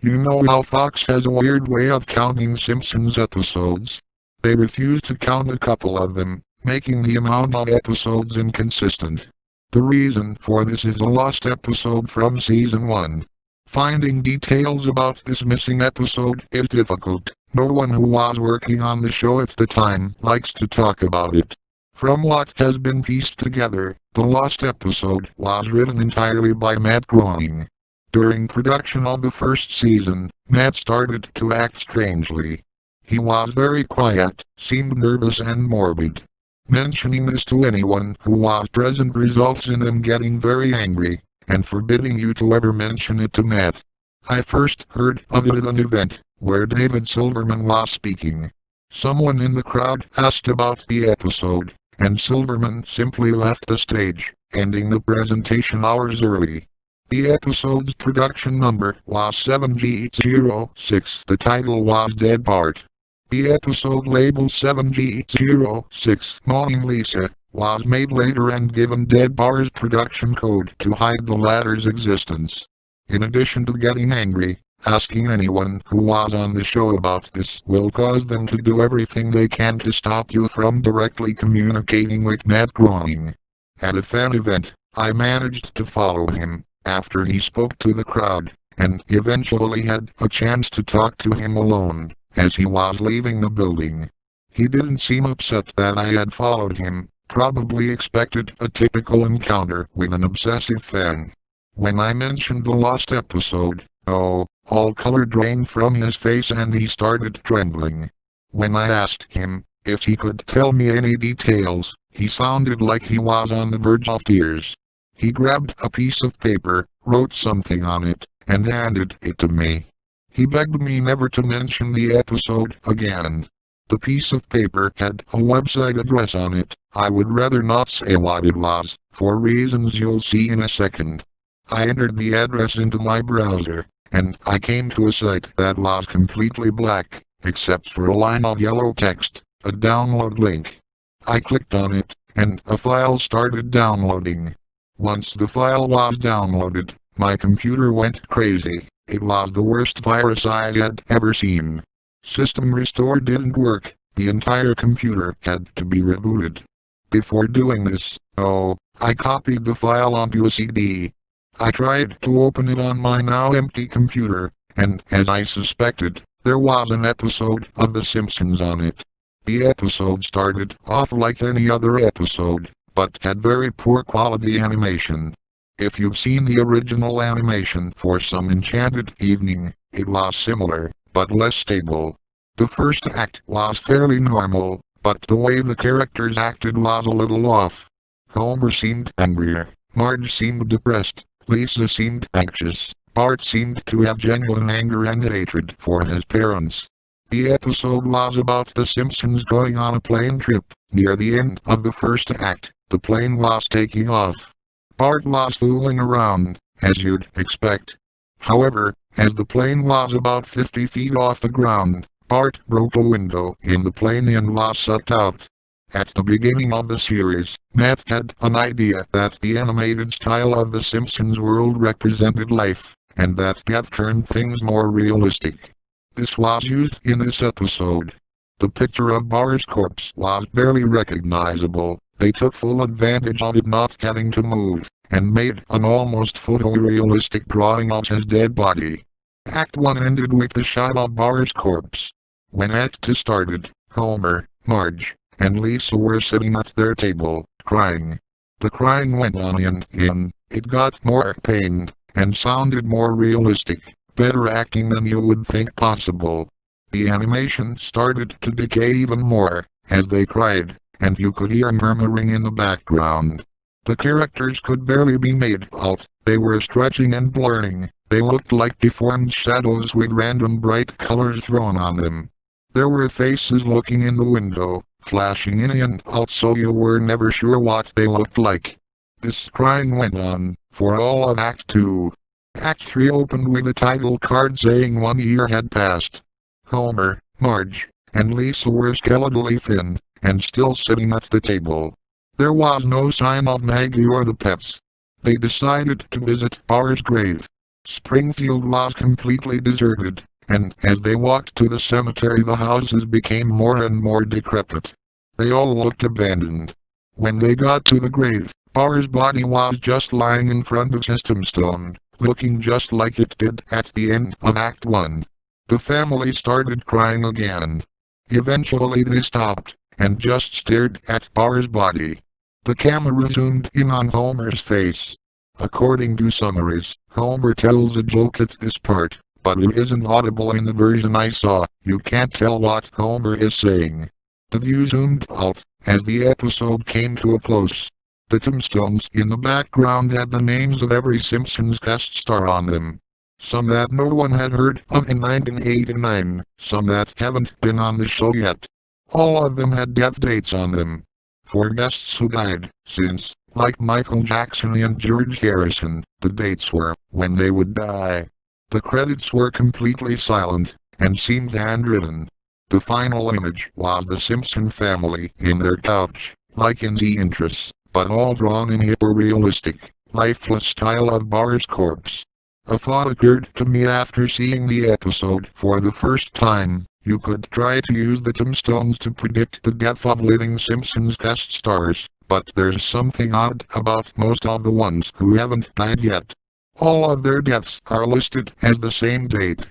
You know how Fox has a weird way of counting Simpsons episodes? They refuse to count a couple of them, making the amount of episodes inconsistent. The reason for this is a lost episode from season 1. Finding details about this missing episode is difficult. No one who was working on the show at the time likes to talk about it. From what has been pieced together, the lost episode was written entirely by Matt Groening. During production of the first season, Matt started to act strangely. He was very quiet, seemed nervous and morbid. Mentioning this to anyone who was present results in them getting very angry, and forbidding you to ever mention it to Matt. I first heard of it at an event, where David Silverman was speaking. Someone in the crowd asked about the episode, and Silverman simply left the stage, ending the presentation hours early. The episode's production number was 7G06. The title was Dead Bart. The episode labeled 7G06, Moaning Lisa, was made later and given Dead Bart's production code to hide the latter's existence. In addition to getting angry, asking anyone who was on the show about this will cause them to do everything they can to stop you from directly communicating with Matt Groening. At a fan event, I managed to follow him after he spoke to the crowd, and eventually had a chance to talk to him alone as he was leaving the building. He didn't seem upset that I had followed him, probably expected a typical encounter with an obsessive fan. When I mentioned the lost episode, all color drained from his face and he started trembling. When I asked him if he could tell me any details, he sounded like he was on the verge of tears. He grabbed a piece of paper, wrote something on it, and handed it to me. He begged me never to mention the episode again. The piece of paper had a website address on it. I would rather not say what it was, for reasons you'll see in a second. I entered the address into my browser, and I came to a site that was completely black, except for a line of yellow text, a download link. I clicked on it, and a file started downloading. Once the file was downloaded, my computer went crazy. It was the worst virus I had ever seen. System restore didn't work. The entire computer had to be rebooted. Before doing this, I copied the file onto a CD. I tried to open it on my now empty computer, and as I suspected, there was an episode of The Simpsons on it. The episode started off like any other episode, but had very poor quality animation. If you've seen the original animation for Some Enchanted Evening, it was similar, but less stable. The first act was fairly normal, but the way the characters acted was a little off. Homer seemed angrier, Marge seemed depressed, Lisa seemed anxious, Bart seemed to have genuine anger and hatred for his parents. The episode was about the Simpsons going on a plane trip. Near the end of the first act, the plane was taking off. Bart was fooling around, as you'd expect. However, as the plane was about 50 feet off the ground, Bart broke a window in the plane and was sucked out. At the beginning of the series, Matt had an idea that the animated style of the Simpsons world represented life, and that Beth turned things more realistic. This was used in this episode. The picture of Bart's corpse was barely recognizable. They took full advantage of it not having to move, and made an almost photorealistic drawing of his dead body. Act 1 ended with the shot of Bart's corpse. When Act 2 started, Homer, Marge, and Lisa were sitting at their table, crying. The crying went on and it got more pained, and sounded more realistic, better acting than you would think possible. The animation started to decay even more, as they cried, and you could hear murmuring in the background. The characters could barely be made out, they were stretching and blurring, they looked like deformed shadows with random bright colors thrown on them. There were faces looking in the window, flashing in and out so you were never sure what they looked like. This crying went on, for all of Act 2. Act 3 opened with a title card saying 1 year had passed. Homer, Marge, and Lisa were skeletally thin, and still sitting at the table. There was no sign of Maggie or the pets. They decided to visit Bart's grave. Springfield was completely deserted, and as they walked to the cemetery the houses became more and more decrepit. They all looked abandoned. When they got to the grave, Bar's body was just lying in front of his tombstone, looking just like it did at the end of Act 1. The family started crying again. Eventually they stopped, and just stared at Bar's body. The camera zoomed in on Homer's face. According to summaries, Homer tells a joke at this part, but it isn't audible in the version I saw. You can't tell what Homer is saying. The view zoomed out as the episode came to a close. The tombstones in the background had the names of every Simpsons guest star on them. Some that no one had heard of in 1989, some that haven't been on the show yet. All of them had death dates on them. For guests who died since, like Michael Jackson and George Harrison, the dates were when they would die. The credits were completely silent and seemed handwritten. The final image was the Simpson family in their couch, like in the intros, but all drawn in hyper-realistic, lifeless style of Bar's corpse. A thought occurred to me after seeing the episode for the first time. You could try to use the tombstones to predict the death of living Simpsons guest stars, but there's something odd about most of the ones who haven't died yet. All of their deaths are listed as the same date.